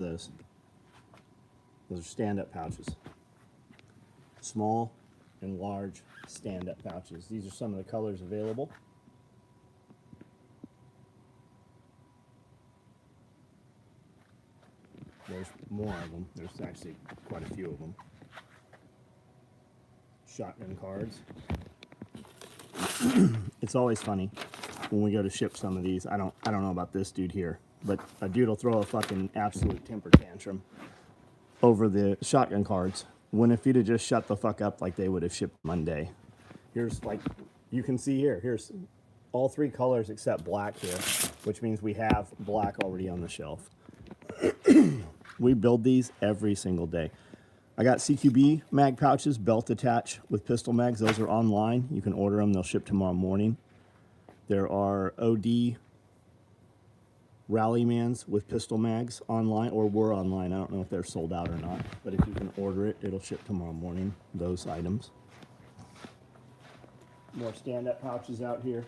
those. Those are stand-up pouches. Small and large stand-up pouches. These are some of the colors available. There's more of them. There's actually quite a few of them. Shotgun cards. It's always funny when we go to ship some of these. I don't know about this dude here, but a dude will throw a fucking absolute temper tantrum over the shotgun cards when if he'd have just shut the fuck up like they would have shipped Monday. Here's, like, you can see here, here's all three colors except black here, which means we have black already on the shelf. We build these every single day. I got Cqb mag pouches, belt attach with pistol mags. Those are online. You can order them. They'll ship tomorrow morning. There are OD Rallymans with pistol mags online, or were online. I don't know if they're sold out or not. But if you can order it, it'll ship tomorrow morning, those items. More stand-up pouches out here.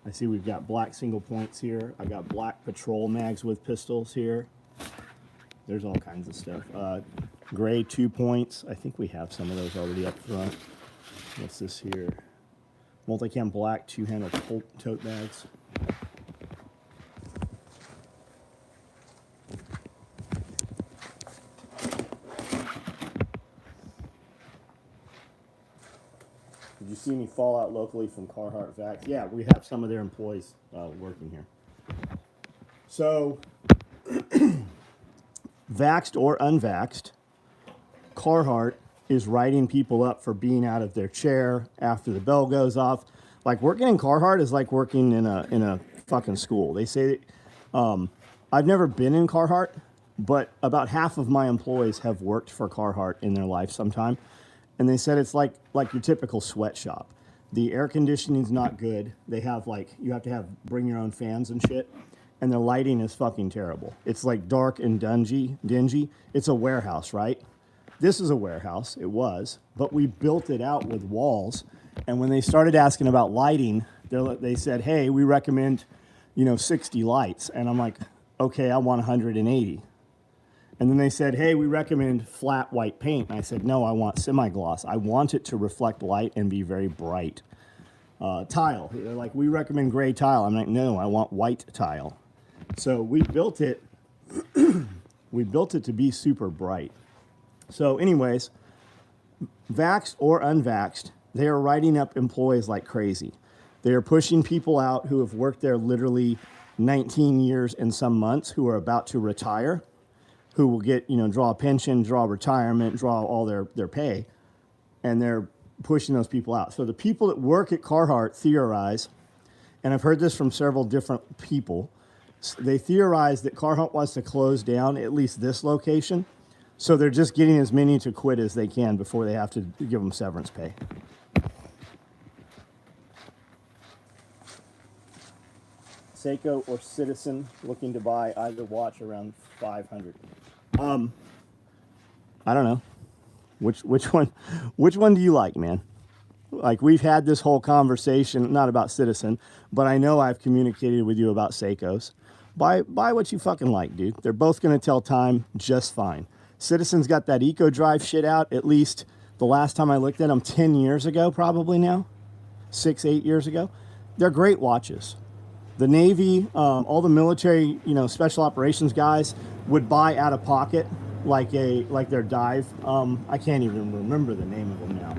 I see we've got black single points here. I got black patrol mags with pistols here. There's all kinds of stuff. Gray 2 points. I think we have some of those already up front. What's this here? Multicam black 2-handle tote bags. Did you see any fallout locally from Carhartt Vax? Yeah, we have some of their employees working here. So, vaxxed or unvaxxed, Carhartt is writing people up for being out of their chair after the bell goes off. Like, working in Carhartt is like working in a fucking school. They say, I've never been in Carhartt, but about half of my employees have worked for Carhartt in their life sometime. And they said it's like your typical sweatshop. The air conditioning's not good. They have, like, you have to bring your own fans and shit. And the lighting is fucking terrible. It's like dark and dingy. It's a warehouse, right? This is a warehouse, it was, but we built it out with walls. And when they started asking about lighting, they said, hey, we recommend, 60 lights. And I'm like, okay, I want 180. And then they said, hey, we recommend flat white paint. And I said, no, I want semi-gloss. I want it to reflect light and be very bright. Tile, they're like, we recommend gray tile. I'm like, no, I want white tile. So we built it, to be super bright. So anyways, vaxxed or unvaxxed, they are writing up employees like crazy. They are pushing people out who have worked there literally 19 years and some months, who are about to retire, who will get, draw a pension, draw retirement, draw all their pay, and they're pushing those people out. So the people that work at Carhartt theorize, and I've heard this from several different people, they theorize that Carhartt wants to close down at least this location, so they're just getting as many to quit as they can before they have to give them severance pay. Seiko or Citizen looking to buy either watch around 500. I don't know. Which one do you like, man? Like, we've had this whole conversation, not about Citizen, but I know I've communicated with you about Seikos. Buy what you fucking like, dude. They're both going to tell time just fine. Citizen's got that Eco Drive shit out, at least the last time I looked at them 10 years ago, probably now. 6-8 years ago. They're great watches. The Navy, all the military, special operations guys would buy out of pocket like their dive. I can't even remember the name of them now.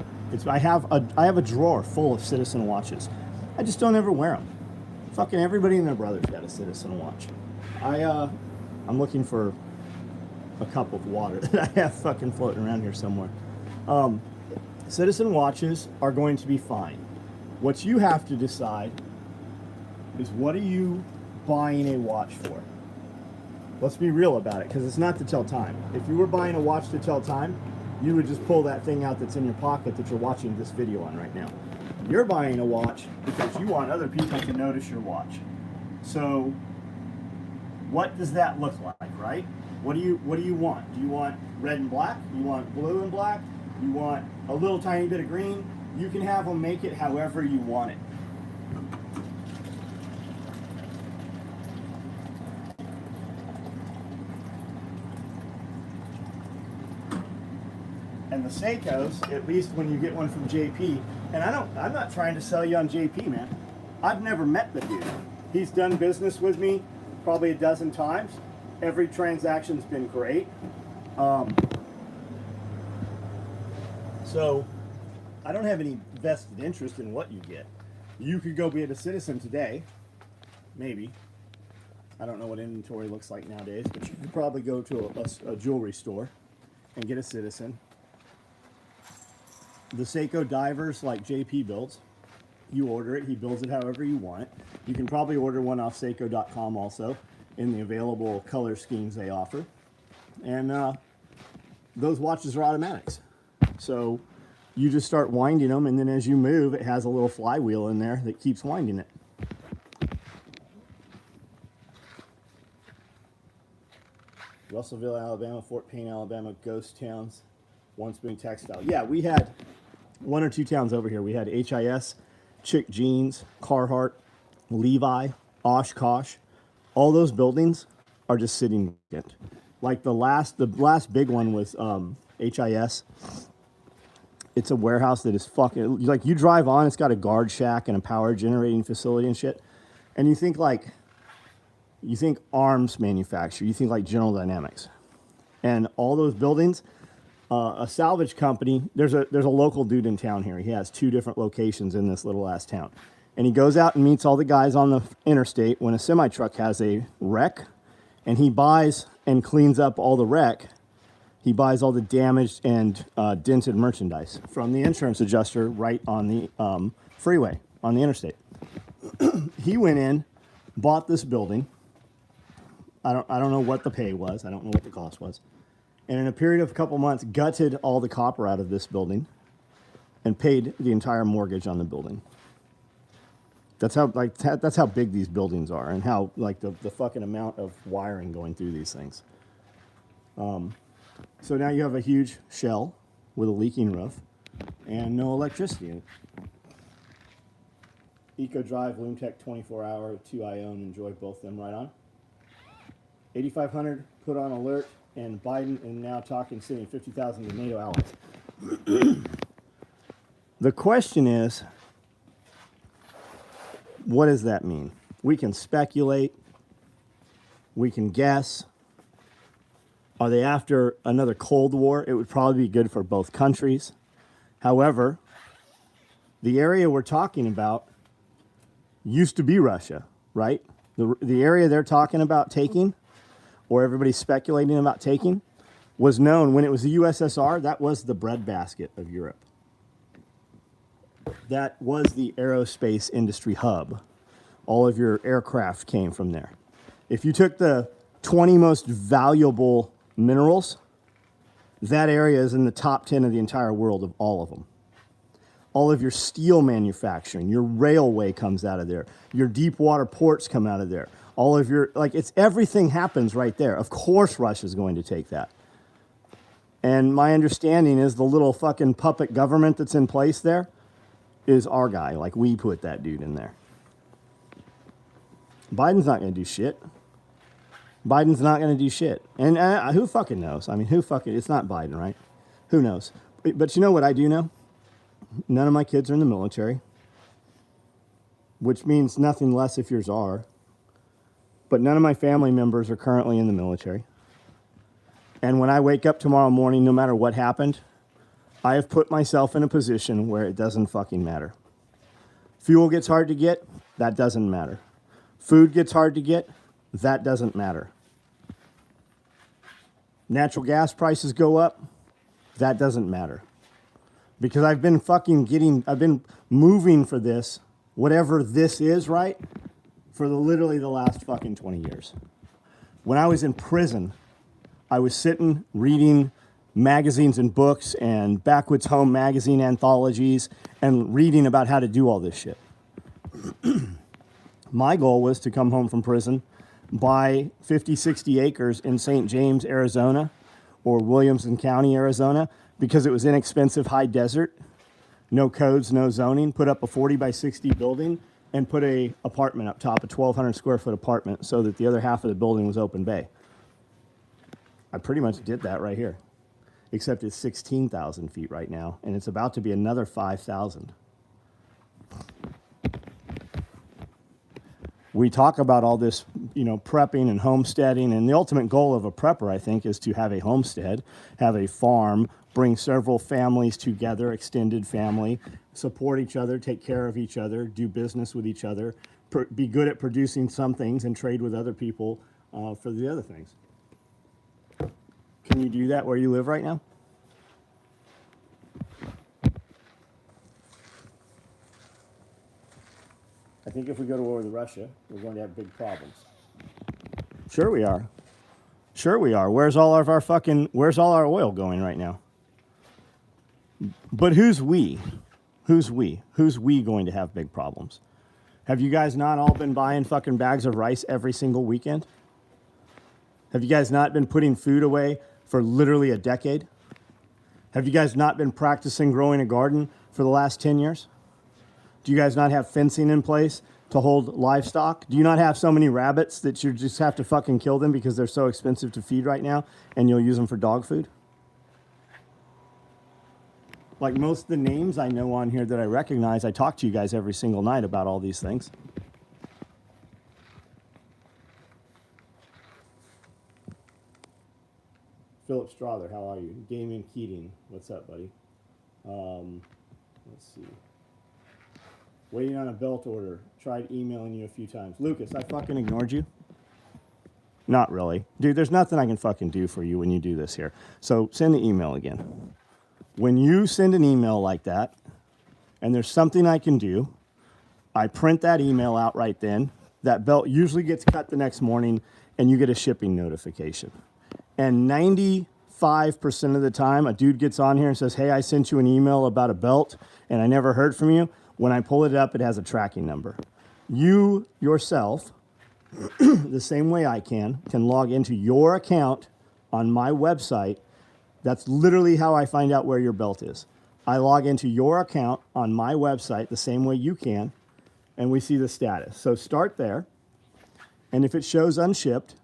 I have a drawer full of Citizen watches. I just don't ever wear them. Fucking everybody and their brother's got a Citizen watch. I'm looking for a cup of water that I have fucking floating around here somewhere. Citizen watches are going to be fine. What you have to decide is, what are you buying a watch for? Let's be real about it, because it's not to tell time. If you were buying a watch to tell time, you would just pull that thing out that's in your pocket that you're watching this video on right now. You're buying a watch because you want other people to notice your watch. So what does that look like, right? What do you want? Do you want red and black? Do you want blue and black? Do you want a little tiny bit of green? You can have them make it however you want it. And the Seikos, at least when you get one from JP, and I'm not trying to sell you on JP, man. I've never met the dude. He's done business with me probably a dozen times. Every transaction's been great. So I don't have any vested interest in what you get. You could go be a citizen today, maybe. I don't know what inventory looks like nowadays, but you could probably go to a jewelry store and get a citizen. The Seiko divers like JP builds, you order it, he builds it however you want it. You can probably order one off Seiko.com also in the available color schemes they offer. And those watches are automatics. So you just start winding them, and then as you move, it has a little flywheel in there that keeps winding it. Russellville, Alabama, Fort Payne, Alabama, ghost towns, once being textile. Yeah, we had one or two towns over here. We had HIS, Chick Jeans, Carhartt, Levi, Oshkosh. All those buildings are just sitting vacant. Like the last big one was HIS. It's a warehouse that is fucking, like, you drive on, it's got a guard shack and a power generating facility and shit. And you think arms manufacturer, you think like General Dynamics. And all those buildings, a salvage company, there's a local dude in town here. He has 2 different locations in this little ass town. And he goes out and meets all the guys on the interstate when a semi-truck has a wreck, and he buys and cleans up all the wreck. He buys all the damaged and dented merchandise from the insurance adjuster right on the freeway, on the interstate. He went in, bought this building. I don't know what the pay was. I don't know what the cost was. And in a period of a couple months, gutted all the copper out of this building and paid the entire mortgage on the building. That's how big these buildings are, and how like the fucking amount of wiring going through these things. So now you have a huge shell with a leaking roof and no electricity in it. Eco Drive, LoomTech 24-hour, 2 I own, enjoy both of them right on. 8,500 put on alert, and Biden and now talking sending 50,000 to NATO allies. The question is, what does that mean? We can speculate. We can guess. Are they after another Cold War? It would probably be good for both countries. However, the area we're talking about used to be Russia, right? The area they're talking about taking, or everybody's speculating about taking, was known when it was the USSR. That was the breadbasket of Europe. That was the aerospace industry hub. All of your aircraft came from there. If you took the 20 most valuable minerals, that area is in the top 10 of the entire world of all of them. All of your steel manufacturing, your railway comes out of there. Your deep water ports come out of there. All of your, like, it's everything happens right there. Of course Russia's going to take that. And my understanding is the little fucking puppet government that's in place there is our guy. Like, we put that dude in there. Biden's not going to do shit. Biden's not going to do shit. And who fucking knows? I mean, it's not Biden, right? Who knows? But you know what I do know? None of my kids are in the military, which means nothing less if yours are. But none of my family members are currently in the military. And when I wake up tomorrow morning, no matter what happened, I have put myself in a position where it doesn't fucking matter. Fuel gets hard to get, that doesn't matter. Food gets hard to get, that doesn't matter. Natural gas prices go up, that doesn't matter. Because I've been moving for this, whatever this is, right? For literally the last fucking 20 years. When I was in prison, I was sitting, reading magazines and books and Backwoods Home magazine anthologies and reading about how to do all this shit. My goal was to come home from prison, buy 50, 60 acres in St. James, Arizona, or Williamson County, Arizona, because it was inexpensive, high desert, no codes, no zoning, put up a 40 by 60 building and put a apartment up top, a 1,200 square foot apartment, so that the other half of the building was open bay. I pretty much did that right here. except it's 16,000 feet right now, and it's about to be another 5,000. We talk about all this, prepping and homesteading, and the ultimate goal of a prepper, I think, is to have a homestead, have a farm, bring several families together, extended family, support each other, take care of each other, do business with each other, be good at producing some things and trade with other people for the other things. Can you do that where you live right now? I think if we go to war with Russia, we're going to have big problems. Sure we are. Sure we are. Where's all our oil going right now? But who's we? Who's we? Who's we going to have big problems? Have you guys not all been buying fucking bags of rice every single weekend? Have you guys not been putting food away for literally a decade? Have you guys not been practicing growing a garden for the last 10 years? Do you guys not have fencing in place to hold livestock? Do you not have so many rabbits that you just have to fucking kill them because they're so expensive to feed right now and you'll use them for dog food? Like most of the names I know on here that I recognize, I talk to you guys every single night about all these things. Philip Strother, how are you? Damien Keating, what's up, buddy? Let's see. Waiting on a belt order. Tried emailing you a few times. Lucas, I fucking ignored you? Not really. Dude, there's nothing I can fucking do for you when you do this here. So send the email again. When you send an email like that, and there's something I can do, I print that email out right then. That belt usually gets cut the next morning, and you get a shipping notification. And 95% of the time, a dude gets on here and says, hey, I sent you an email about a belt, and I never heard from you. When I pull it up, it has a tracking number. You yourself, the same way I can log into your account on my website. That's literally how I find out where your belt is. I log into your account on my website the same way you can, and we see the status. So start there, and if it shows unshipped,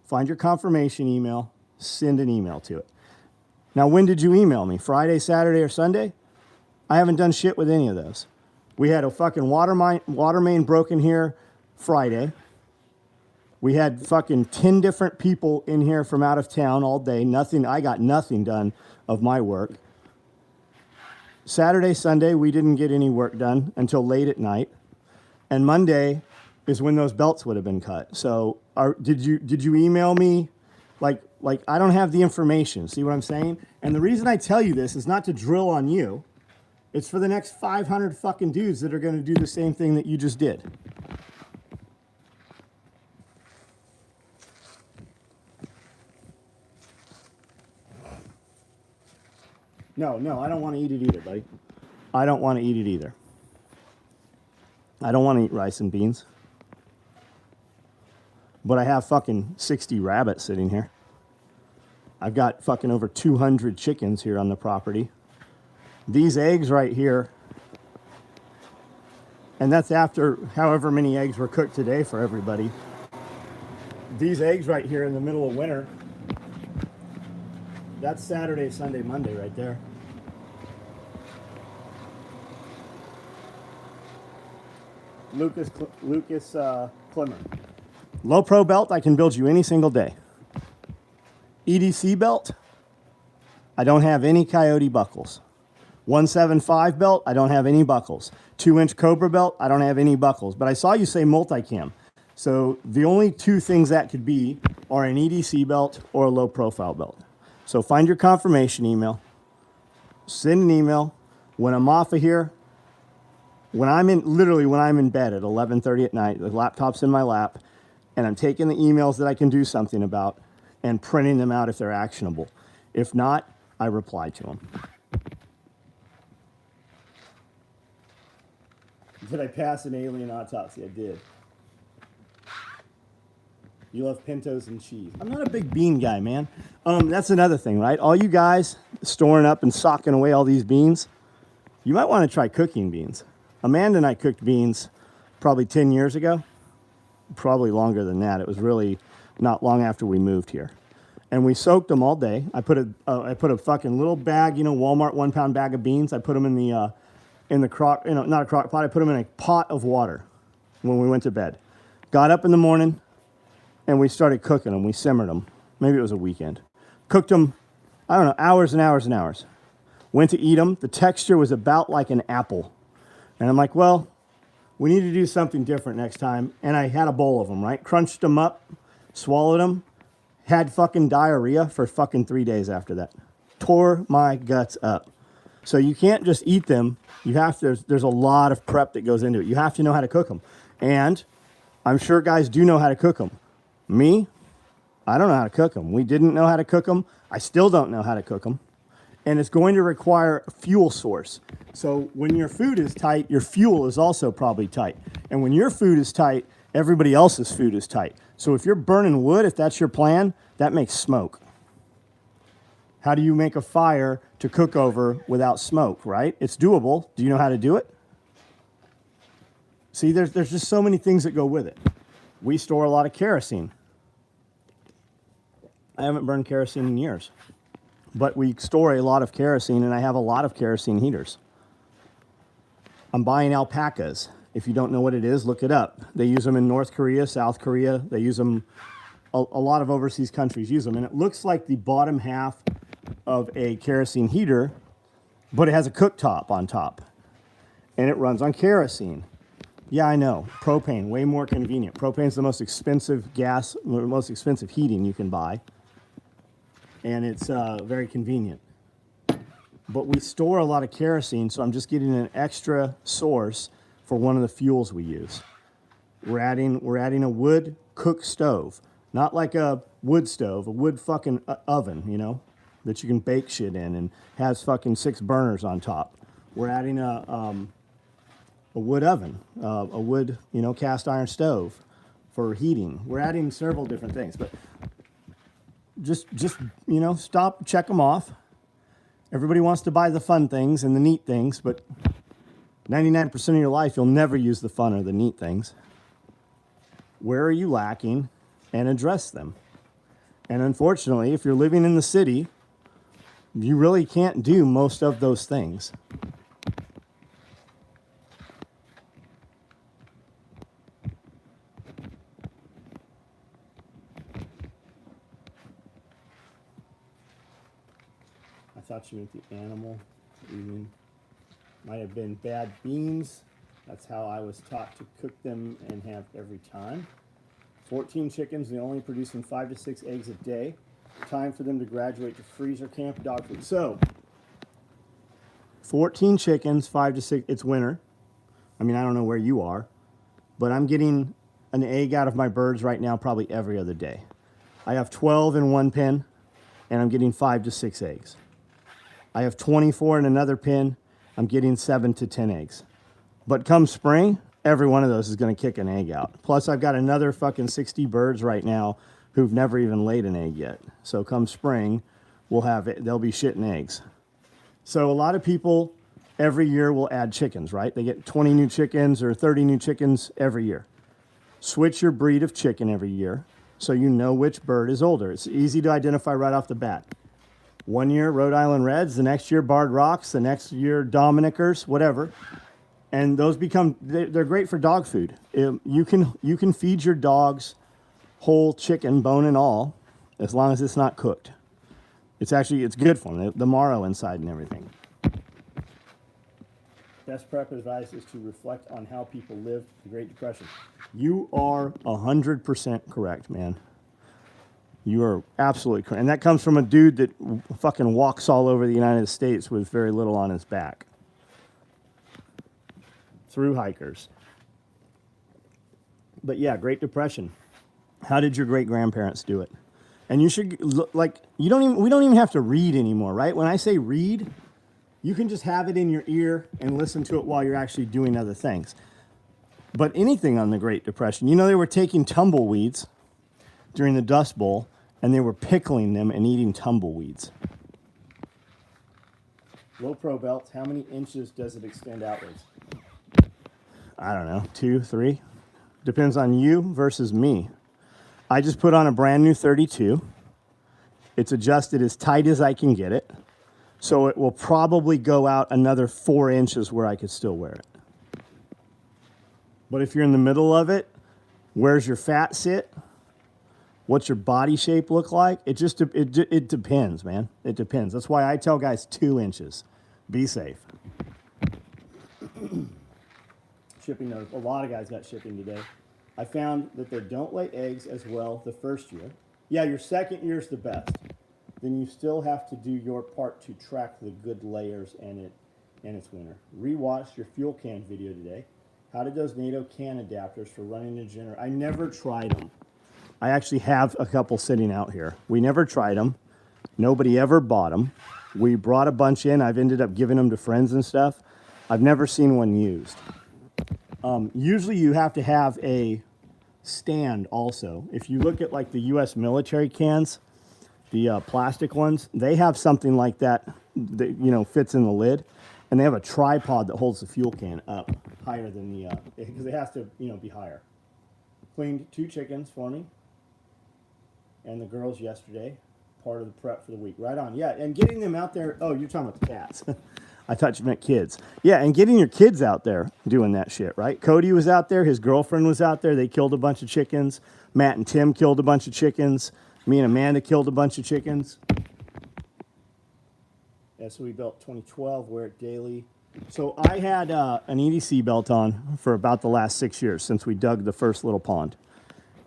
find your confirmation email, send an email to it. Now, when did you email me? Friday, Saturday, or Sunday? I haven't done shit with any of those. We had a fucking water main broken here Friday. We had fucking 10 different people in here from out of town all day. I got nothing done of my work. Saturday, Sunday, we didn't get any work done until late at night. And Monday is when those belts would have been cut. So did you email me? Like I don't have the information. See what I'm saying? And the reason I tell you this is not to drill on you. It's for the next 500 fucking dudes that are going to do the same thing that you just did. No, I don't want to eat it either, buddy. I don't want to eat it either. I don't want to eat rice and beans. But I have fucking 60 rabbits sitting here. I've got fucking over 200 chickens here on the property. These eggs right here, and that's after however many eggs were cooked today for everybody. These eggs right here in the middle of winter, that's Saturday, Sunday, Monday right there. Lucas Clemmer. Low pro belt, I can build you any single day. EDC belt, I don't have any coyote buckles. 175 belt, I don't have any buckles. 2-inch Cobra belt, I don't have any buckles. But I saw you say multicam. So the only two things that could be are an EDC belt or a low profile belt. So find your confirmation email, send an email. When I'm off of here, when I'm in bed at 11:30 at night, the laptop's in my lap, and I'm taking the emails that I can do something about and printing them out if they're actionable. If not, I reply to them. Did I pass an alien autopsy? I did. You love pintos and cheese. I'm not a big bean guy, man. That's another thing, right? All you guys storing up and socking away all these beans, you might want to try cooking beans. Amanda and I cooked beans probably 10 years ago. Probably longer than that. It was really not long after we moved here. and we soaked them all day. I put a fucking little bag, Walmart 1 pound bag of beans. I put them in the crock, not a crock pot. I put them in a pot of water when we went to bed. Got up in the morning, and we started cooking them. We simmered them. Maybe it was a weekend. Cooked them, I don't know, hours and hours and hours. Went to eat them. The texture was about like an apple. And I'm like, well, we need to do something different next time. And I had a bowl of them, right? Crunched them up, swallowed them, had fucking diarrhea for fucking 3 days after that. Tore my guts up. So you can't just eat them. You have to, there's a lot of prep that goes into it. You have to know how to cook them. And I'm sure guys do know how to cook them. Me, I don't know how to cook them. We didn't know how to cook them. I still don't know how to cook them. And it's going to require a fuel source. So when your food is tight, your fuel is also probably tight. And when your food is tight, everybody else's food is tight. So if you're burning wood, if that's your plan, that makes smoke. How do you make a fire to cook over without smoke, right? It's doable. Do you know how to do it? See, there's just so many things that go with it. We store a lot of kerosene. I haven't burned kerosene in years. But we store a lot of kerosene, and I have a lot of kerosene heaters. I'm buying alpacas. If you don't know what it is, look it up. They use them in North Korea, South Korea. They use them, a lot of overseas countries use them. And it looks like the bottom half of a kerosene heater, but it has a cooktop on top. And it runs on kerosene. Yeah, I know. Propane, way more convenient. Propane is the most expensive gas, the most expensive heating you can buy. And it's very convenient. But we store a lot of kerosene, so I'm just getting an extra source for one of the fuels we use. We're adding a wood cook stove, not like a wood stove, a wood fucking oven, that you can bake shit in and has fucking 6 burners on top. We're adding a wood oven, a wood, cast iron stove for heating. We're adding several different things, but just stop, check them off. Everybody wants to buy the fun things and the neat things, but 99% of your life, you'll never use the fun or the neat things. Where are you lacking? And address them. And unfortunately, if you're living in the city, you really can't do most of those things. I thought you meant the animal eating. Might have been bad beans. That's how I was taught to cook them and have every time. 14 chickens, they're only producing 5 to 6 eggs a day. Time for them to graduate to freezer camp dog food. So, 14 chickens, 5 to 6, it's winter. I mean, I don't know where you are, but I'm getting an egg out of my birds right now probably every other day. I have 12 in one pen, and I'm getting 5 to 6 eggs. I have 24 in another pen, I'm getting 7 to 10 eggs. But come spring, every one of those is going to kick an egg out. Plus, I've got another fucking 60 birds right now who've never even laid an egg yet. So come spring, they'll be shitting eggs. So a lot of people every year will add chickens, right? They get 20 new chickens or 30 new chickens every year. Switch your breed of chicken every year so you know which bird is older. It's easy to identify right off the bat. One year, Rhode Island Reds, the next year, Barred Rocks, the next year, Dominicers, whatever. And those they're great for dog food. You can feed your dogs whole chicken, bone and all, as long as it's not cooked. It's good for them, the marrow inside and everything. Best prep advice is to reflect on how people lived the Great Depression. You are 100% correct, man. You are absolutely correct. And that comes from a dude that fucking walks all over the United States with very little on his back. Through hikers. But yeah, Great Depression. How did your great-grandparents do it? And you should, we don't even have to read anymore, right? When I say read, you can just have it in your ear and listen to it while you're actually doing other things. But anything on the Great Depression, they were taking tumbleweeds during the Dust Bowl, and they were pickling them and eating tumbleweeds. Low pro belts, how many inches does it extend outwards? I don't know, 2, 3. Depends on you versus me. I just put on a brand new 32, It's adjusted as tight as I can get it. So it will probably go out another 4 inches where I could still wear it. But if you're in the middle of it, where's your fat sit? What's your body shape look like? It depends, man. It depends. That's why I tell guys 2 inches. Be safe. Shipping notes. A lot of guys got shipping today. I found that they don't lay eggs as well the first year. Yeah, your second year is the best. Then you still have to do your part to track the good layers and its winter. Rewatched your fuel can video today. How did those NATO can adapters for running a generator? I never tried them. I actually have a couple sitting out here. We never tried them. Nobody ever bought them. We brought a bunch in. I've ended up giving them to friends and stuff. I've never seen one used. Usually you have to have a stand also. If you look at like the U.S. military cans, the plastic ones, they have something like that that fits in the lid, and they have a tripod that holds the fuel can up higher than the because it has to be higher. Cleaned 2 chickens for me and the girls yesterday. Part of the prep for the week. Right on. Yeah, and getting them out there. Oh, you're talking about the cats. I thought you meant kids. Yeah, and getting your kids out there doing that shit, right? Cody was out there. His girlfriend was out there. They killed a bunch of chickens. Matt and Tim killed a bunch of chickens. Me and Amanda killed a bunch of chickens. Yeah, so we built 2012, wear it daily. So I had an EDC belt on for about the last 6 years since we dug the first little pond.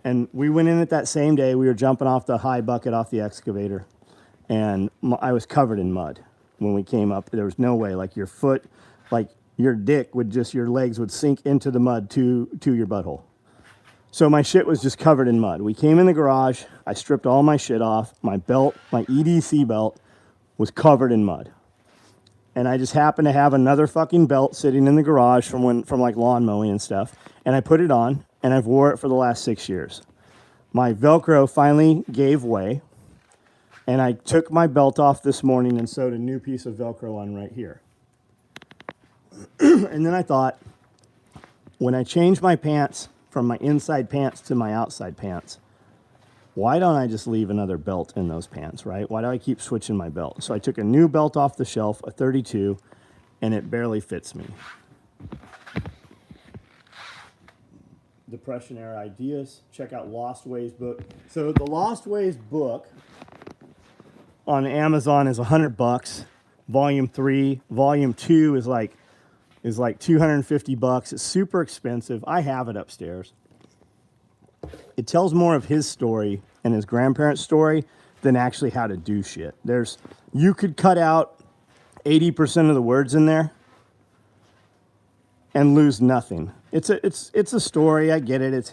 And we went in it that same day. We were jumping off the high bucket off the excavator. And I was covered in mud when we came up. There was no way. Like your foot, like your dick your legs would sink into the mud to your butthole. So my shit was just covered in mud. We came in the garage. I stripped all my shit off. My belt, my EDC belt, was covered in mud. And I just happened to have another fucking belt sitting in the garage from like lawn mowing and stuff. And I put it on, and I've wore it for the last 6 years. My Velcro finally gave way, and I took my belt off this morning and sewed a new piece of Velcro on right here. And then I thought, when I change my pants from my inside pants to my outside pants, why don't I just leave another belt in those pants, right? Why do I keep switching my belt? So I took a new belt off the shelf, a 32, and it barely fits me. Depression era ideas. Check out Lost Ways book. So the Lost Ways book on Amazon is $100. Volume 3, Volume 2 is like $250. It's super expensive. I have it upstairs. It tells more of his story and his grandparents' story than actually how to do shit. You could cut out 80% of the words in there and lose nothing. It's a story. I get it. It's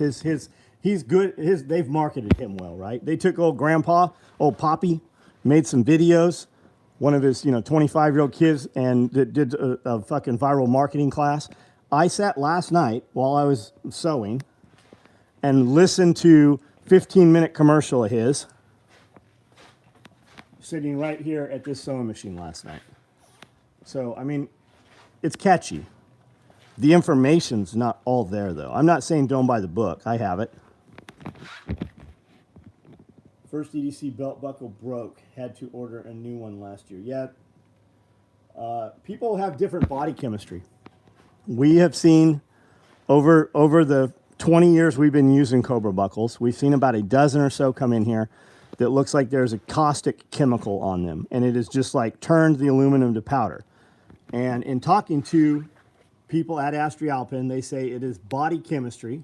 he's good. They've marketed him well, right? They took old Poppy, made some videos. One of his 25-year-old kids and did a fucking viral marketing class. I sat last night while I was sewing and listened to 15-minute commercial of his sitting right here at this sewing machine last night. So, I mean, it's catchy. The information's not all there, though. I'm not saying don't buy the book. I have it. First EDC belt buckle broke. Had to order a new one last year. Yeah. People have different body chemistry. We have seen over the 20 years we've been using Cobra buckles, we've seen about a dozen or so come in here that looks like there's a caustic chemical on them. And it is just like turned the aluminum to powder. And in talking to people at Astri-Alpin, they say it is body chemistry.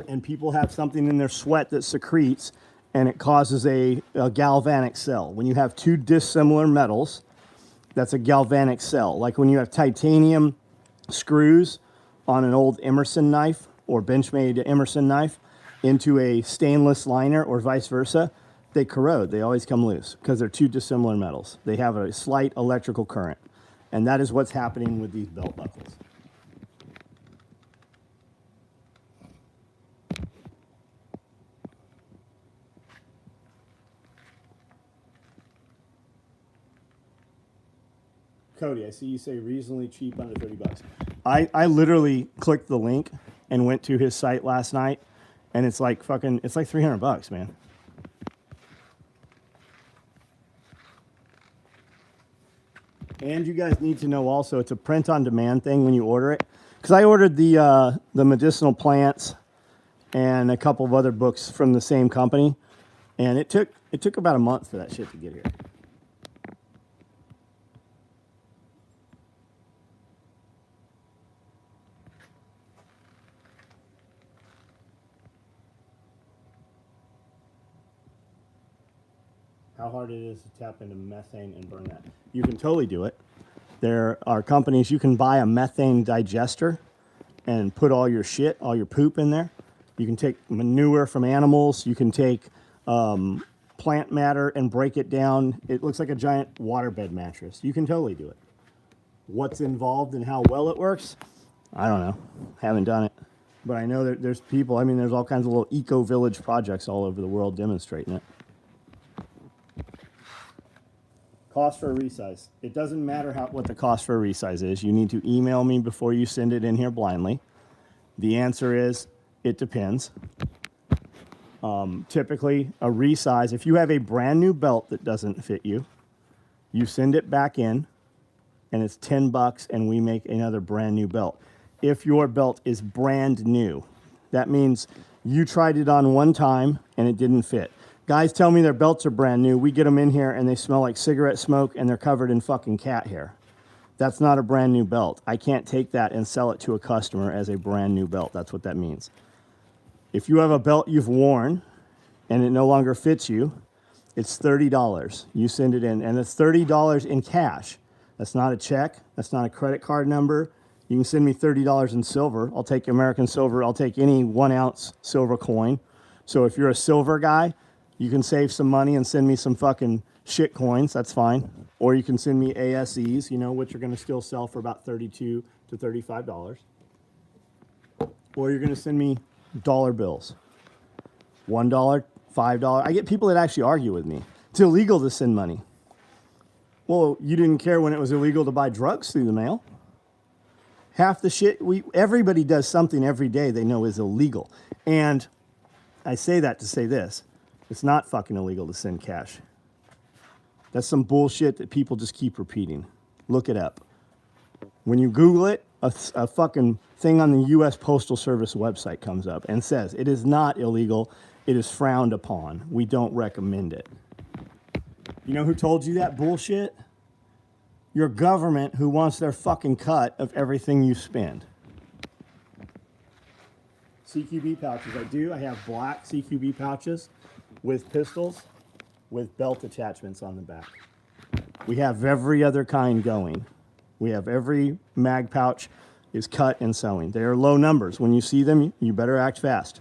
And people have something in their sweat that secretes, and it causes a galvanic cell. When you have two dissimilar metals, that's a galvanic cell. Like when you have titanium screws on an old Emerson knife or Benchmade Emerson knife into a stainless liner or vice versa, they corrode. They always come loose because they're two dissimilar metals. They have a slight electrical current. And that is what's happening with these belt buckles. Cody, I see you say reasonably cheap, under $30. I literally clicked the link and went to his site last night, and it's like $300, man. And you guys need to know also, it's a print-on-demand thing when you order it. Because I ordered the medicinal plants and a couple of other books from the same company, and it took about a month for that shit to get here. How hard it is to tap into methane and burn that. You can totally do it. There are companies, you can buy a methane digester and put all your shit, all your poop in there. You can take manure from animals. You can take plant matter and break it down. It looks like a giant waterbed mattress. You can totally do it. What's involved and how well it works? I don't know. Haven't done it. But I know that there's people, I mean, there's all kinds of little eco-village projects all over the world demonstrating it. Cost for a resize. It doesn't matter what the cost for a resize is. You need to email me before you send it in here blindly. The answer is, it depends. Typically, a resize, if you have a brand new belt that doesn't fit you, you send it back in, and it's $10, and we make another brand new belt. If your belt is brand new, that means you tried it on one time, and it didn't fit. Guys tell me their belts are brand new. We get them in here and they smell like cigarette smoke and they're covered in fucking cat hair. That's not a brand new belt. I can't take that and sell it to a customer as a brand new belt. That's what that means. If you have a belt you've worn and it no longer fits you, it's $30. You send it in, and it's $30 in cash. That's not a check. That's not a credit card number. You can send me $30 in silver. I'll take American silver. I'll take any 1 ounce silver coin. So if you're a silver guy, you can save some money and send me some fucking shit coins. That's fine. Or you can send me ASEs, you know, which are going to still sell for about $32 to $35. Or you're going to send me dollar bills. $1, $5. I get people that actually argue with me. It's illegal to send money. Well, you didn't care when it was illegal to buy drugs through the mail. Half the shit, everybody does something every day they know is illegal. And I say that to say this. It's not fucking illegal to send cash. That's some bullshit that people just keep repeating. Look it up. When you Google it, a fucking thing on the U.S. Postal Service website comes up and says it is not illegal. It is frowned upon. We don't recommend it. You know who told you that bullshit? Your government, who wants their fucking cut of everything you spend. Cqb pouches. I do. I have black Cqb pouches with pistols, with belt attachments on the back. We have every other kind going. We have every mag pouch is cut and sewing. They are low numbers. When you see them, you better act fast.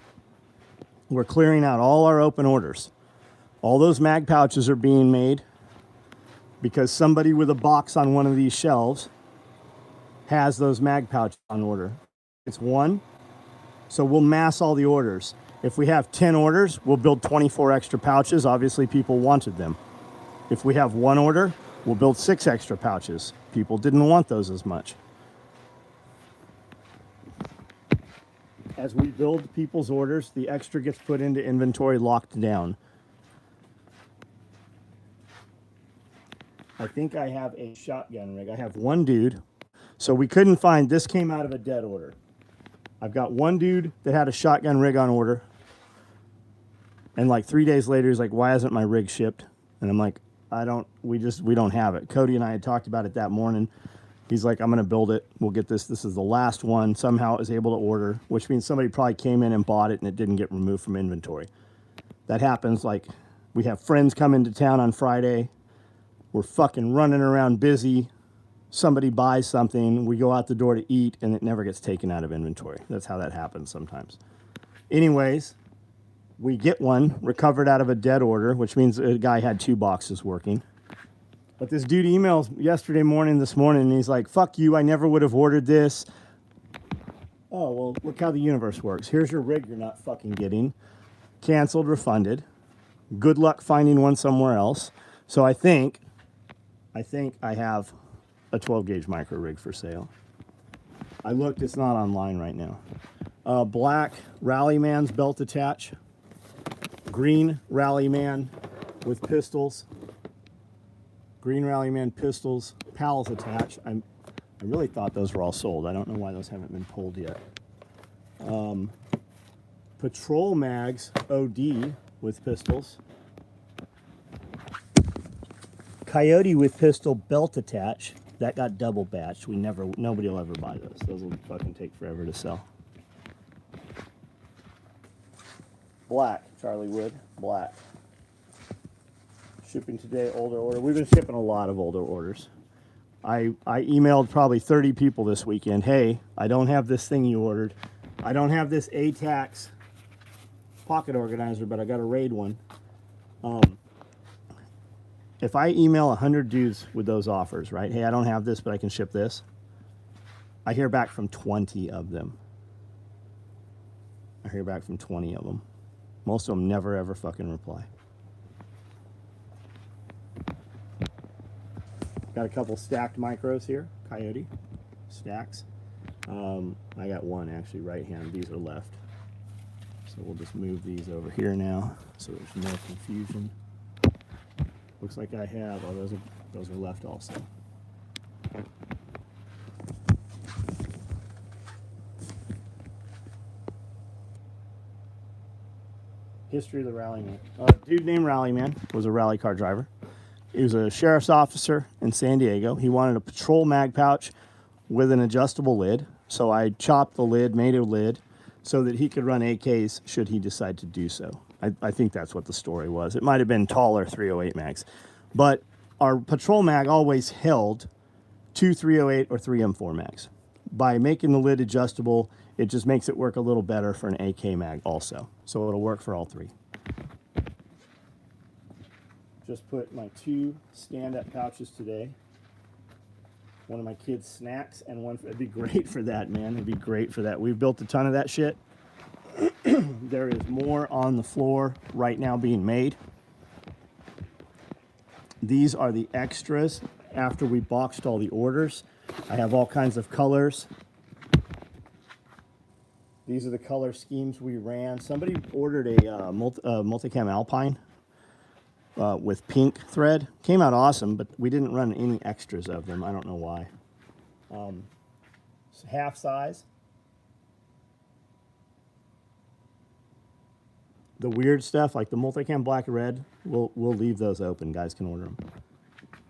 We're clearing out all our open orders. All those mag pouches are being made because somebody with a box on one of these shelves has those mag pouches on order. It's one, so we'll mass all the orders. If we have 10 orders, we'll build 24 extra pouches. Obviously, people wanted them. If we have one order, we'll build 6 extra pouches. People didn't want those as much. As we build people's orders, the extra gets put into inventory locked down. I think I have a shotgun rig. I have one dude. So we couldn't find, this came out of a dead order. I've got one dude that had a shotgun rig on order. And like 3 days later, he's like, why hasn't my rig shipped? And I'm like, we don't have it. Cody and I had talked about it that morning. He's like, I'm going to build it. We'll get this. This is the last one. Somehow it was able to order, which means somebody probably came in and bought it and it didn't get removed from inventory. That happens. Like, we have friends come into town on Friday. We're fucking running around busy. Somebody buys something. We go out the door to eat and it never gets taken out of inventory. That's how that happens sometimes. Anyways, we get one recovered out of a dead order, which means a guy had 2 boxes working. But this dude emails this morning, and he's like, fuck you, I never would have ordered this. Oh, well, look how the universe works. Here's your rig you're not fucking getting. Canceled, refunded. Good luck finding one somewhere else. So I think I have a 12-gauge micro rig for sale. I looked, it's not online right now. Black Rallyman's belt attach. Green Rallyman with pistols. Green Rallyman pistols, pals attached. I really thought those were all sold. I don't know why those haven't been pulled yet. Patrol mags OD with pistols. Coyote with pistol belt attach. That got double batched. Nobody will ever buy those. Those will fucking take forever to sell. Black, Charlie Wood, black. Shipping today, older order. We've been shipping a lot of older orders. I emailed probably 30 people this weekend. Hey, I don't have this thing you ordered. I don't have this A-Tax pocket organizer, but I got a Raid one. If I email 100 dudes with those offers, right? Hey, I don't have this, but I can ship this. I hear back from 20 of them. I hear back from 20 of them. Most of them never, ever fucking reply. Got a couple stacked micros here. Coyote. Stacks. I got one, actually, right hand. These are left. So we'll just move these over here now so there's no confusion. Looks like I have, oh, those are left also. History of the Rallyman. A dude named Rallyman was a rally car driver. He was a sheriff's officer in San Diego. He wanted a patrol mag pouch with an adjustable lid. So I chopped the lid, made a lid, so that he could run AKs should he decide to do so. I think that's what the story was. It might have been taller 308 mags. But our patrol mag always held 2 308 or 3 M4 mags. By making the lid adjustable, it just makes it work a little better for an AK mag also. So it'll work for all three. Just put my 2 stand-up pouches today. One of my kids' snacks and one, it'd be great for that, man. It'd be great for that. We've built a ton of that shit. There is more on the floor right now being made. These are the extras after we boxed all the orders. I have all kinds of colors. These are the color schemes we ran. Somebody ordered a multicam Alpine with pink thread. Came out awesome, but we didn't run any extras of them. I don't know why. Half size. The weird stuff, like the multicam black and red, we'll leave those open. Guys can order them.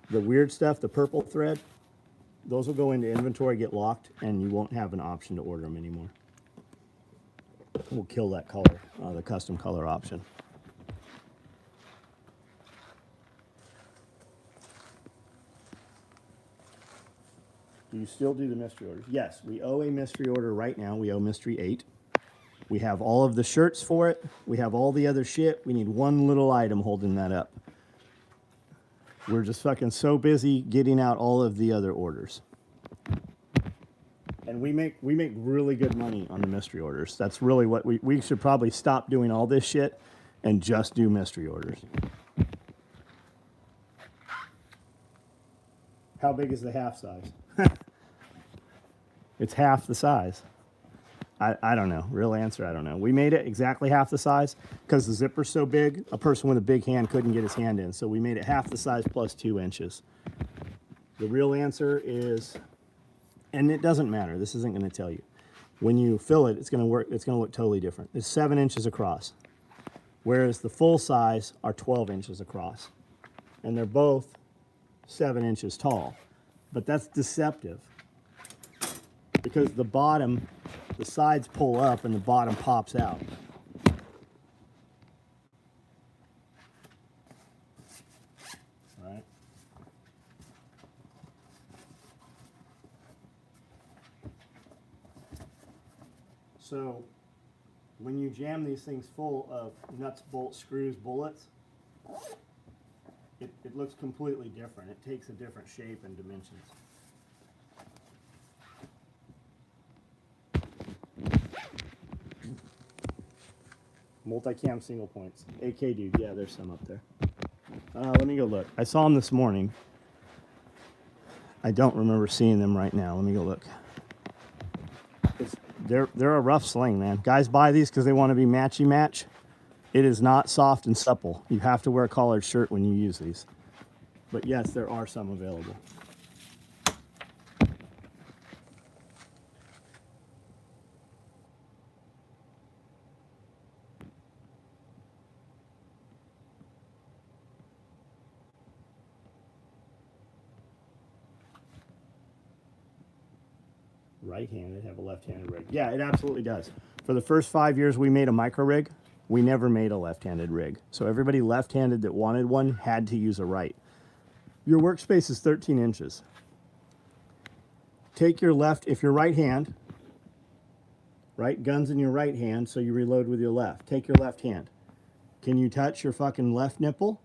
The weird stuff, the purple thread, those will go into inventory, get locked, and you won't have an option to order them anymore. We'll kill that color, the custom color option. Do you still do the mystery orders? Yes, we owe a mystery order right now. We owe mystery 8. We have all of the shirts for it. We have all the other shit. We need one little item holding that up. We're just fucking so busy getting out all of the other orders. And we make really good money on the mystery orders. That's really what we should probably stop doing all this shit and just do mystery orders. How big is the half size? It's half the size. I don't know. Real answer, I don't know. We made it exactly half the size because the zipper's so big, a person with a big hand couldn't get his hand in. So we made it half the size plus 2 inches. The real answer is, and it doesn't matter. This isn't going to tell you. When you fill it, it's going to work. It's going to look totally different. It's 7 inches across, whereas the full size are 12 inches across. And they're both 7 inches tall. But that's deceptive because the bottom, the sides pull up and the bottom pops out. All right. So when you jam these things full of nuts, bolts, screws, bullets, it looks completely different. It takes a different shape and dimensions. Multicam single points. AK dude, yeah, there's some up there. Let me go look. I saw them this morning. I don't remember seeing them right now. Let me go look. They're a rough sling, man. Guys buy these because they want to be matchy match. It is not soft and supple. You have to wear a collared shirt when you use these. But yes, there are some available. right-handed have a left-handed rig? Yeah, it absolutely does. For the first 5 years we made a micro rig, we never made a left-handed rig. So everybody left-handed that wanted one had to use a right. Your workspace is 13 inches. Take your left, if you're right hand, right, guns in your right hand, so you reload with your left. Take your left hand. Can you touch your fucking left nipple?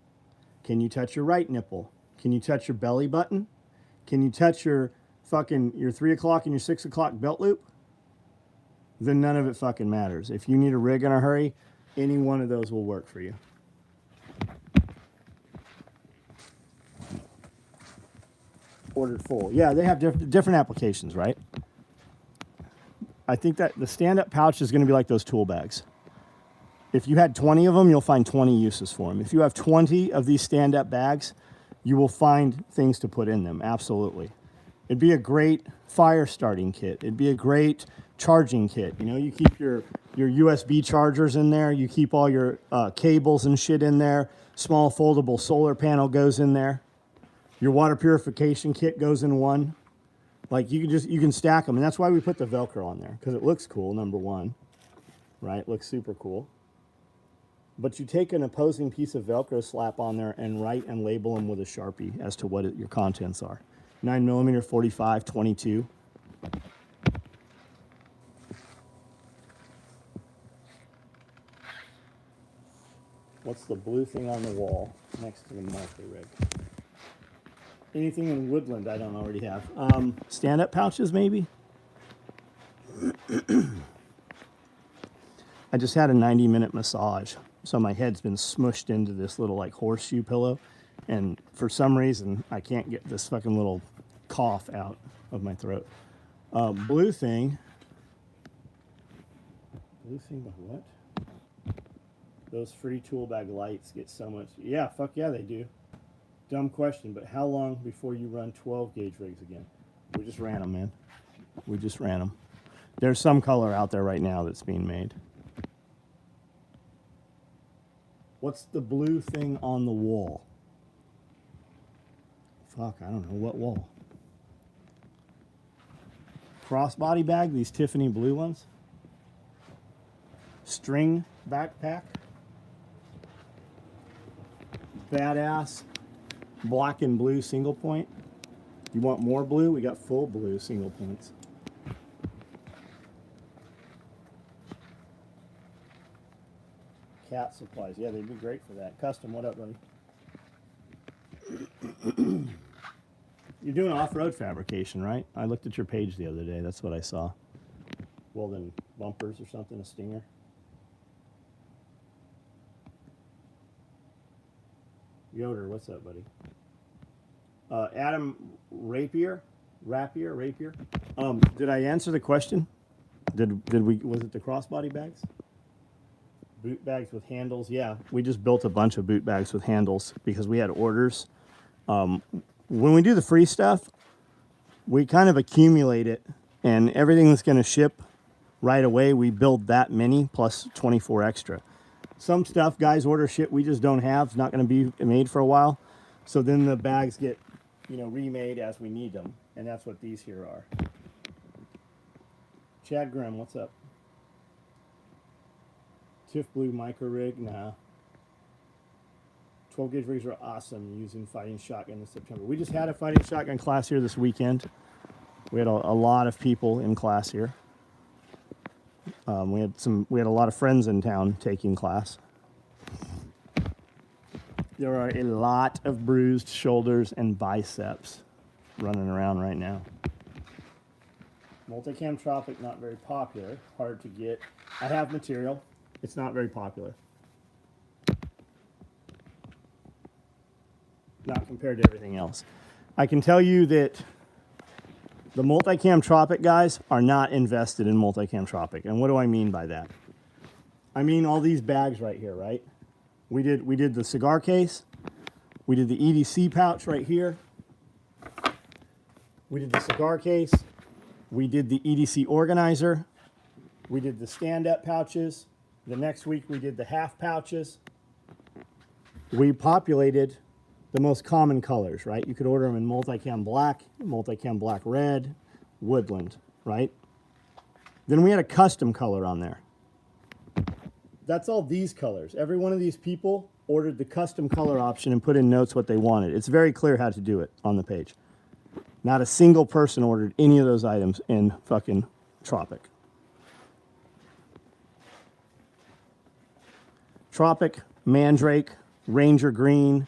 Can you touch your right nipple? Can you touch your belly button? Can you touch your fucking, your 3 o'clock and your 6 o'clock belt loop? Then none of it fucking matters. If you need a rig in a hurry, any one of those will work for you. Ordered full. Yeah, they have different applications, right? I think that the stand-up pouch is going to be like those tool bags. If you had 20 of them, you'll find 20 uses for them. If you have 20 of these stand-up bags, you will find things to put in them, absolutely. It'd be a great fire starting kit. It'd be a great charging kit. You know, you keep your USB chargers in there. You keep all your cables and shit in there. Small foldable solar panel goes in there. Your water purification kit goes in one. Like you can stack them, and that's why we put the Velcro on there, because it looks cool, number one, right? It looks super cool. But you take an opposing piece of Velcro, slap on there, and write and label them with a Sharpie as to what your contents are. 9mm, 45, 22. What's the blue thing on the wall next to the marker rig? Anything in woodland I don't already have. Stand-up pouches, maybe? I just had a 90-minute massage, so my head's been smushed into this little like horseshoe pillow, and for some reason I can't get this fucking little cough out of my throat. Blue thing. Blue thing with what? Those free tool bag lights get so much. Yeah, fuck yeah, they do. Dumb question, but how long before you run 12 gauge rigs again? We just ran them, man. We just ran them. There's some color out there right now that's being made. What's the blue thing on the wall? Fuck, I don't know. What wall? Crossbody bag, these Tiffany blue ones. String backpack. Badass. Black and blue single point. You want more blue? We got full blue single points. Cat supplies. Yeah, they'd be great for that. Custom, what up, buddy? You're doing off-road fabrication, right? I looked at your page the other day. That's what I saw. Welding bumpers or something, a Stinger. Yoder, what's up, buddy? Adam Rapier. Did I answer the question? Did we? Was it the crossbody bags? Boot bags with handles. Yeah, we just built a bunch of boot bags with handles because we had orders. When we do the free stuff, we kind of accumulate it, and everything that's going to ship right away, we build that many plus 24 extra. Some stuff guys order shit we just don't have. It's not going to be made for a while. So then the bags get, you know, remade as we need them. And that's what these here are. Chad Grimm, what's up? Tiff Blue micro rig, nah. 12 gauge rigs are awesome using fighting shotgun in September. We just had a fighting shotgun class here this weekend. We had a lot of people in class here. We had a lot of friends in town taking class. There are a lot of bruised shoulders and biceps running around right now. Multicam Tropic, not very popular, hard to get. I have material. It's not very popular. Not compared to everything else. I can tell you that the Multicam Tropic guys are not invested in Multicam Tropic. And what do I mean by that? I mean all these bags right here, right? We did the cigar case. We did the EDC pouch right here. We did the cigar case. We did the EDC organizer. We did the stand-up pouches. The next week we did the half pouches. We populated the most common colors, right? You could order them in multicam black red, woodland. right? Then we had a custom color on there. That's all these colors. Every one of these people ordered the custom color option and put in notes what they wanted. It's very clear how to do it on the page. Not a single person ordered any of those items in fucking Tropic. Tropic, Mandrake, Ranger Green.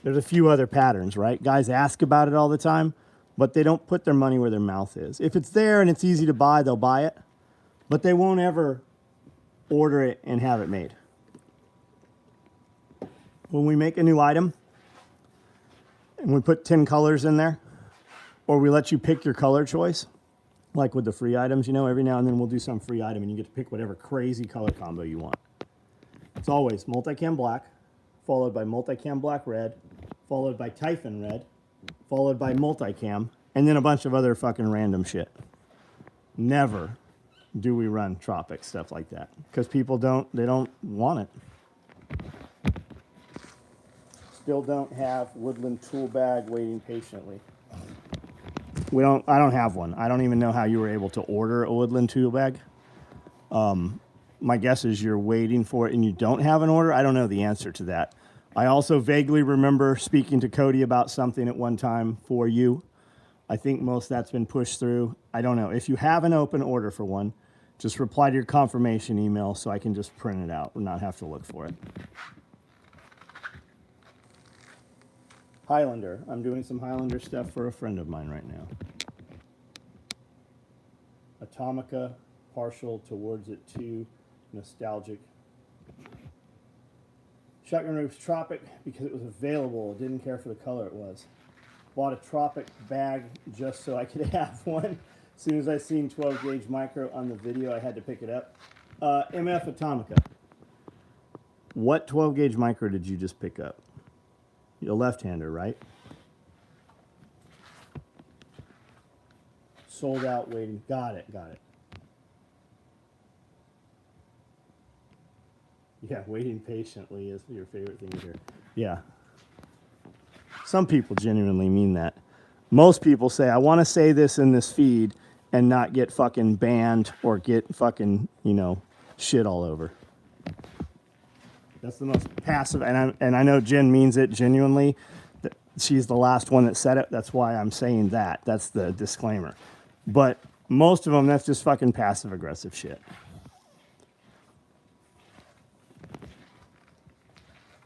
There's a few other patterns, right? Guys ask about it all the time, but they don't put their money where their mouth is. If it's there and it's easy to buy, they'll buy it, but they won't ever order it and have it made. When we make a new item and we put 10 colors in there, or we let you pick your color choice, like with the free items, you know, every now and then we'll do some free item and you get to pick whatever crazy color combo you want. It's always multicam black, followed by multicam black red, followed by Typhon red, followed by multicam, and then a bunch of other fucking random shit. Never do we run Tropic stuff like that because people don't want it. Still don't have Woodland tool bag waiting patiently. I don't have one. I don't even know how you were able to order a Woodland tool bag. My guess is you're waiting for it and you don't have an order. I don't know the answer to that. I also vaguely remember speaking to Cody about something at one time for you. I think most of that's been pushed through. I don't know. If you have an open order for one, just reply to your confirmation email so I can just print it out and not have to look for it. Highlander. I'm doing some Highlander stuff for a friend of mine right now. Atomica, partial towards it too. Nostalgic. Shotgun Roof's Tropic because it was available. Didn't care for the color it was. Bought a Tropic bag just so I could have one. As soon as I seen 12 gauge micro on the video, I had to pick it up. MF Atomica. What 12 gauge micro did you just pick up? You're a left-hander, right? Sold out, waiting. Got it. Yeah, waiting patiently is your favorite thing to hear. Yeah. Some people genuinely mean that. Most people say, I want to say this in this feed and not get fucking banned or get fucking, shit all over. That's the most passive, and I know Jen means it genuinely. She's the last one that said it. That's why I'm saying that. That's the disclaimer. But most of them, that's just fucking passive-aggressive shit.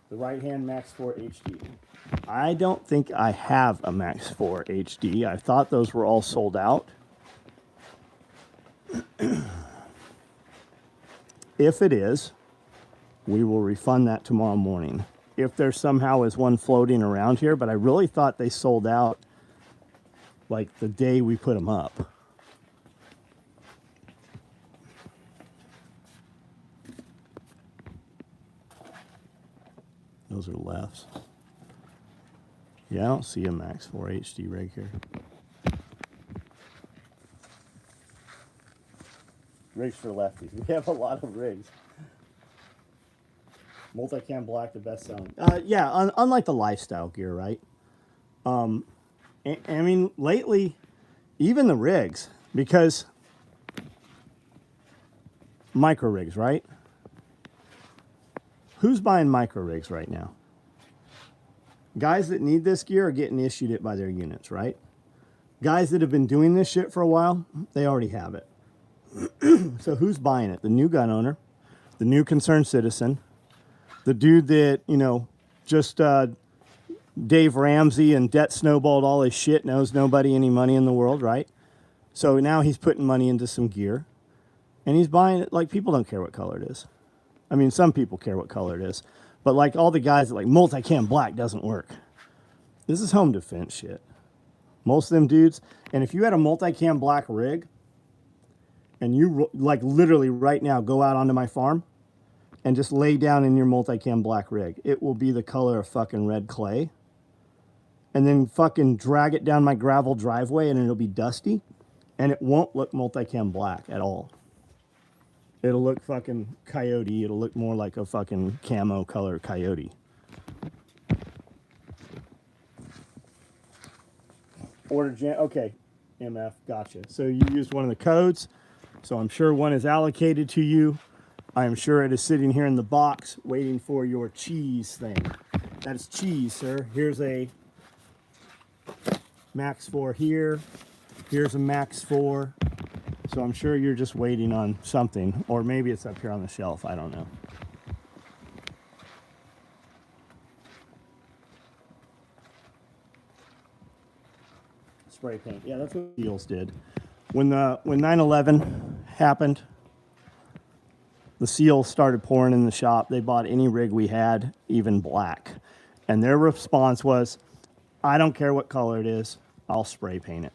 The right-hand Max 4 HD. I don't think I have a Max 4 HD. I thought those were all sold out. If it is, we will refund that tomorrow morning. If there somehow is one floating around here, but I really thought they sold out like the day we put them up. Those are lefts. Yeah, I don't see a Max 4 HD rig here. Rigs for lefties. We have a lot of rigs. Multicam black, the best selling. Yeah, unlike the lifestyle gear, right? I mean, lately, even the rigs, because micro rigs, right? Who's buying micro rigs right now? Guys that need this gear are getting issued it by their units, right? Guys that have been doing this shit for a while, they already have it. So who's buying it? The new gun owner, the new concerned citizen, the dude that, just Dave Ramsey and debt snowballed all his shit, knows nobody any money in the world, right? So now he's putting money into some gear, and he's buying it like people don't care what color it is. I mean, some people care what color it is, but like all the guys that like multicam black doesn't work. This is home defense shit. Most of them dudes, and if you had a multicam black rig, and you like literally right now go out onto my farm and just lay down in your multicam black rig, it will be the color of fucking red clay. And then fucking drag it down my gravel driveway and it'll be dusty, and it won't look multicam black at all. It'll look fucking coyote. It'll look more like a fucking camo color coyote. Okay. MF, gotcha. So you used one of the codes, so I'm sure one is allocated to you. I am sure it is sitting here in the box waiting for your cheese thing. That is cheese, sir. Here's a Max 4 here. Here's a Max 4. So I'm sure you're just waiting on something, or maybe it's up here on the shelf. I don't know. Spray paint. Yeah, that's what Seals did. When 9/11 happened, the Seals started pouring in the shop. They bought any rig we had, even black. And their response was, I don't care what color it is, I'll spray paint it.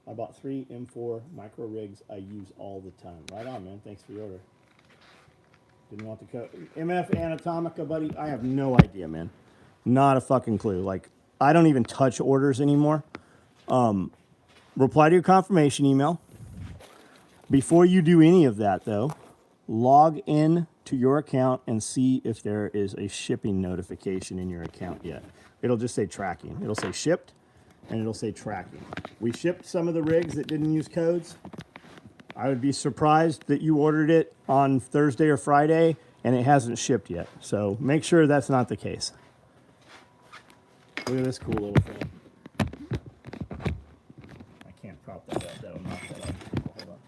I bought 3 M4 micro rigs I use all the time. Right on, man. Thanks for the order. Didn't want the code. MF Anatomica, buddy. I have no idea, man. Not a fucking clue. Like, I don't even touch orders anymore. Reply to your confirmation email. Before you do any of that, though, log in to your account and see if there is a shipping notification in your account yet. It'll just say tracking. It'll say shipped, and it'll say tracking. We shipped some of the rigs that didn't use codes. I would be surprised that you ordered it on Thursday or Friday and it hasn't shipped yet. So make sure that's not the case. Look at this cool little thing. I can't prop that up. That'll knock that off. Hold on.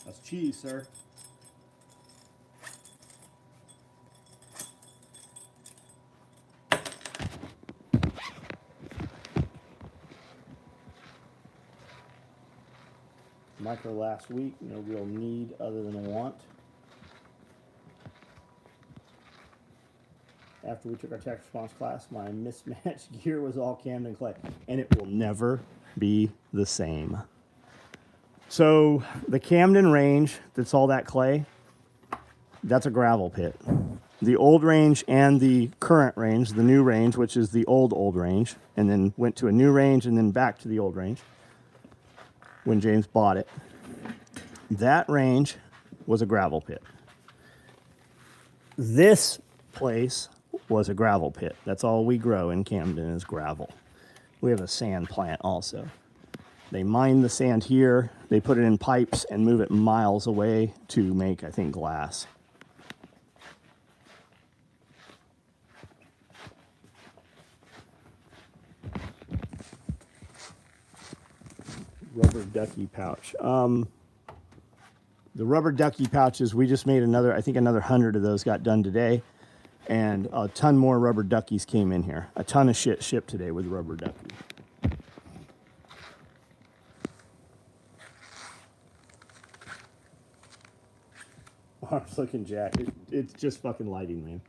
That's cheese, sir. Micro last week, no real need other than a want. After we took our tax response class, my mismatched gear was all Camden clay, and it will never be the same. So the Camden range, that's all that clay, that's a gravel pit. The old range and the current range, the new range, which is the old range, and then went to a new range and then back to the old range when James bought it. That range was a gravel pit. This place was a gravel pit. That's all we grow in Camden is gravel. We have a sand plant also. They mine the sand here, they put it in pipes and move it miles away to make, I think, glass. Rubber ducky pouch. The rubber ducky pouches, we just made another, I think another 100 of those got done today. And a ton more rubber duckies came in here. A ton of shit shipped today with rubber ducky. Arms looking jacked. It's just fucking lighting, man.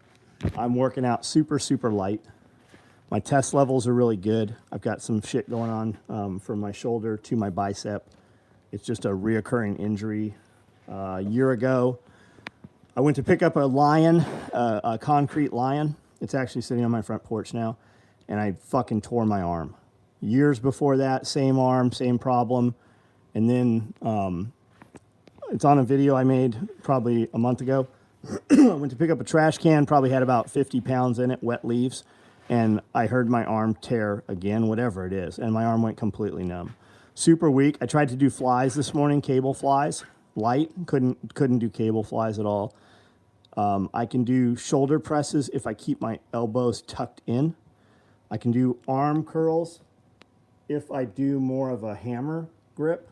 I'm working out super, super light. My test levels are really good. I've got some shit going on from my shoulder to my bicep. It's just a reoccurring injury. A year ago, I went to pick up a lion, a concrete lion. It's actually sitting on my front porch now, and I fucking tore my arm. Years before that, same arm, same problem. And then it's on a video I made probably a month ago. I went to pick up a trash can, probably had about 50 pounds in it, wet leaves. And I heard my arm tear again, whatever it is. And my arm went completely numb. Super weak. I tried to do flies this morning, cable flies. Light, couldn't do cable flies at all. I can do shoulder presses if I keep my elbows tucked in. I can do arm curls if I do more of a hammer grip.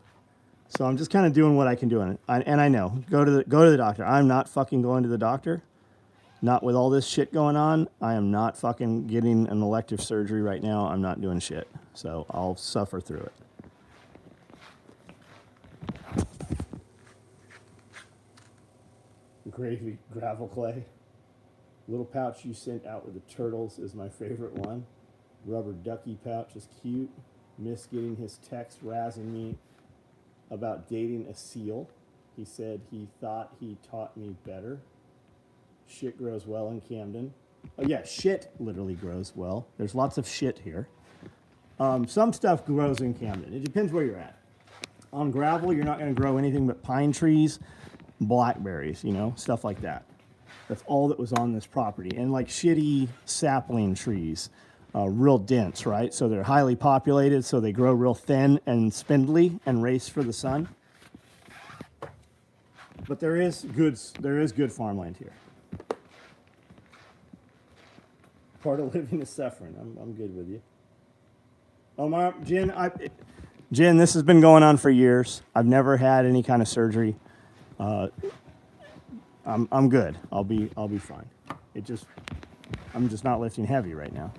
So I'm just kind of doing what I can do on it. And I know, go to the doctor. I'm not fucking going to the doctor. Not with all this shit going on. I am not fucking getting an elective surgery right now. I'm not doing shit. So I'll suffer through it. Gravy, gravel clay. Little pouch you sent out with the turtles is my favorite one. Rubber ducky pouch is cute. Miss getting his text razzing me about dating a seal. He said he thought he taught me better. Shit grows well in Camden. Oh yeah, shit literally grows well. There's lots of shit here. Some stuff grows in Camden. It depends where you're at. On gravel, you're not going to grow anything but pine trees, blackberries, you know, stuff like that. That's all that was on this property. And like shitty sapling trees, real dense, right? So they're highly populated, so they grow real thin and spindly and race for the sun. But there is good farmland here. Part of living is suffering. I'm good with you. Oh, Jen, this has been going on for years. I've never had any kind of surgery. I'm good. I'll be fine. I'm just not lifting heavy right now.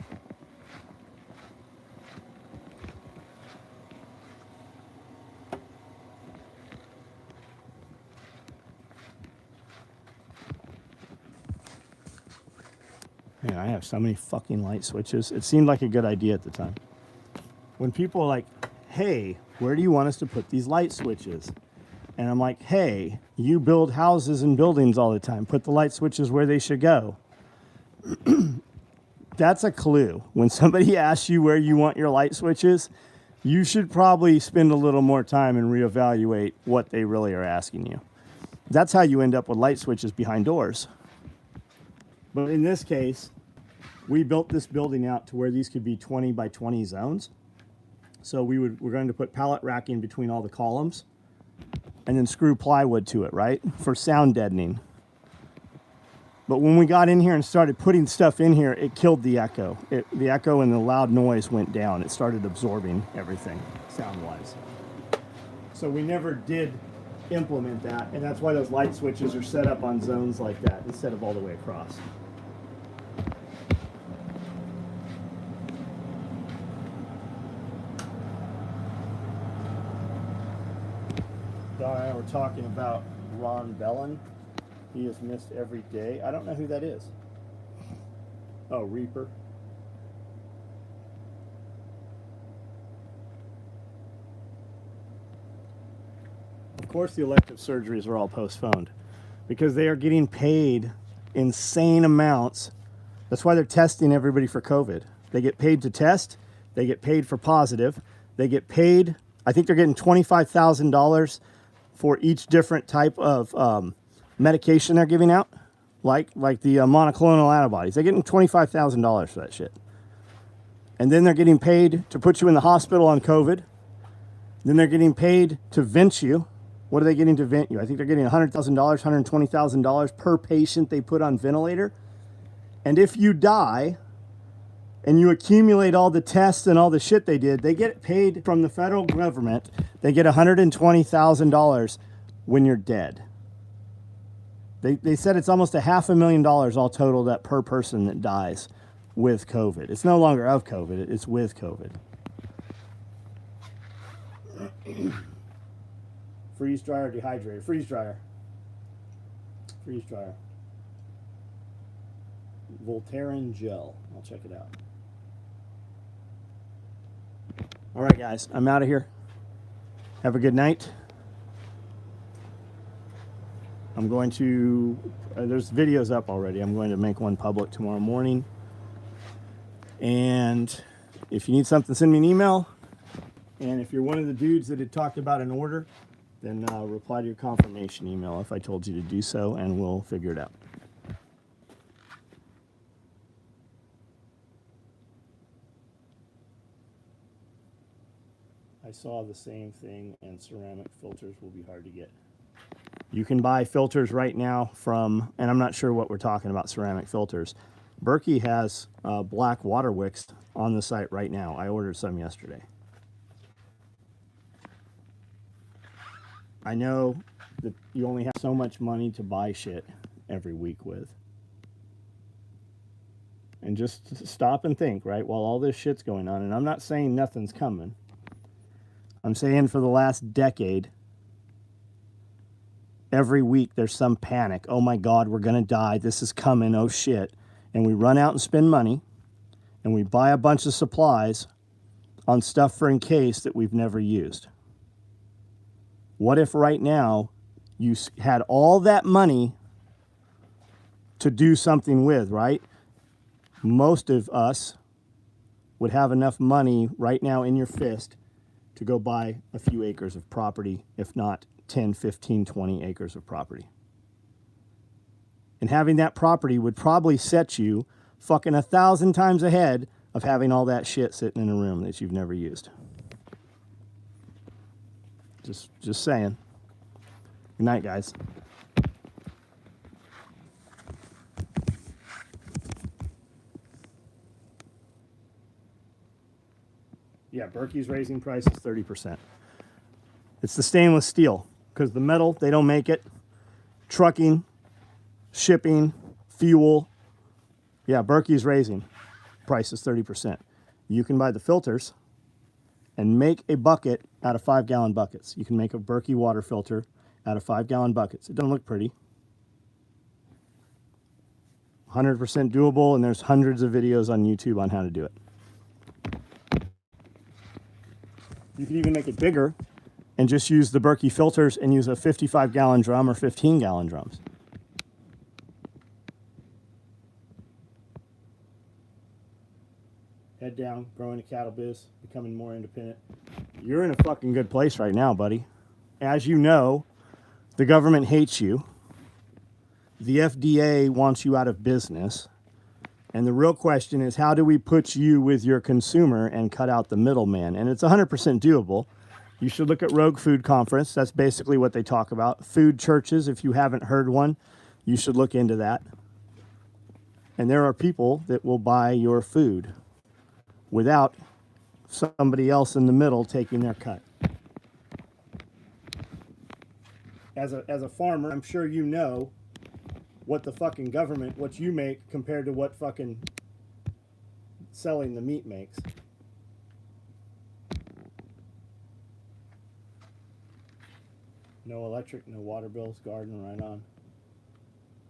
Man, I have so many fucking light switches. It seemed like a good idea at the time. When people are like, hey, where do you want us to put these light switches? And I'm like, hey, you build houses and buildings all the time. Put the light switches where they should go. That's a clue. When somebody asks you where you want your light switches, you should probably spend a little more time and reevaluate what they really are asking you. That's how you end up with light switches behind doors. But in this case, we built this building out to where these could be 20 by 20 zones. So we're going to put pallet racking between all the columns and then screw plywood to it, right? For sound deadening. But when we got in here and started putting stuff in here, it killed the echo. The echo and the loud noise went down. It started absorbing everything sound-wise. So we never did implement that, and that's why those light switches are set up on zones like that instead of all the way across. Don and I were talking about Ron Bellin. He has missed every day. I don't know who that is. Oh, Reaper. Of course, the elective surgeries are all postponed because they are getting paid insane amounts. That's why they're testing everybody for COVID. They get paid to test. They get paid for positive. They get paid, I think they're getting $25,000 for each different type of medication they're giving out, like the monoclonal antibodies. They're getting $25,000 for that shit. And then they're getting paid to put you in the hospital on COVID. Then they're getting paid to vent you. What are they getting to vent you? I think they're getting $100,000, $120,000 per patient they put on ventilator. And if you die and you accumulate all the tests and all the shit they did, they get paid from the federal government. They get $120,000 when you're dead. They said it's almost $500,000 all total that per person that dies with COVID. It's no longer of COVID, it's with COVID. Freeze dryer, dehydrator. Freeze dryer. Freeze dryer. Voltaren gel. I'll check it out. All right, guys. I'm out of here. Have a good night. I'm going to... there's videos up already. I'm going to make one public tomorrow morning. And if you need something, send me an email. And if you're one of the dudes that had talked about an order, then reply to your confirmation email if I told you to do so, and we'll figure it out. I saw the same thing, and ceramic filters will be hard to get. You can buy filters right now from, and I'm not sure what we're talking about, ceramic filters. Berkey has black water wicks on the site right now. I ordered some yesterday. I know that you only have so much money to buy shit every week with. And just stop and think, right, while all this shit's going on. And I'm not saying nothing's coming. I'm saying for the last decade, every week there's some panic. Oh my God, we're going to die. This is coming. Oh shit. And we run out and spend money. And we buy a bunch of supplies on stuff for in case that we've never used. What if right now you had all that money to do something with, right? Most of us would have enough money right now in your fist to go buy a few acres of property, if not 10, 15, 20 acres of property. And having that property would probably set you fucking 1,000 times ahead of having all that shit sitting in a room that you've never used. Just saying. Good night, guys. Yeah, Berkey's raising prices 30%. It's the stainless steel, because the metal, they don't make it. Trucking, shipping, fuel. Yeah, Berkey's raising prices 30%. You can buy the filters and make a bucket out of 5-gallon buckets. You can make a Berkey water filter out of 5-gallon buckets. It doesn't look pretty. 100% doable, and there's hundreds of videos on YouTube on how to do it. You can even make it bigger and just use the Berkey filters and use a 55-gallon drum or 15-gallon drums. Head down, growing a cattle biz, becoming more independent. You're in a fucking good place right now, buddy. As you know, the government hates you. The FDA wants you out of business. And the real question is, how do we put you with your consumer and cut out the middleman? And it's 100% doable. You should look at Rogue Food Conference. That's basically what they talk about. Food churches, if you haven't heard one, you should look into that. And there are people that will buy your food without somebody else in the middle taking their cut. As a farmer, I'm sure you know what the fucking government, what you make compared to what fucking selling the meat makes. No electric, no water bills, garden right on.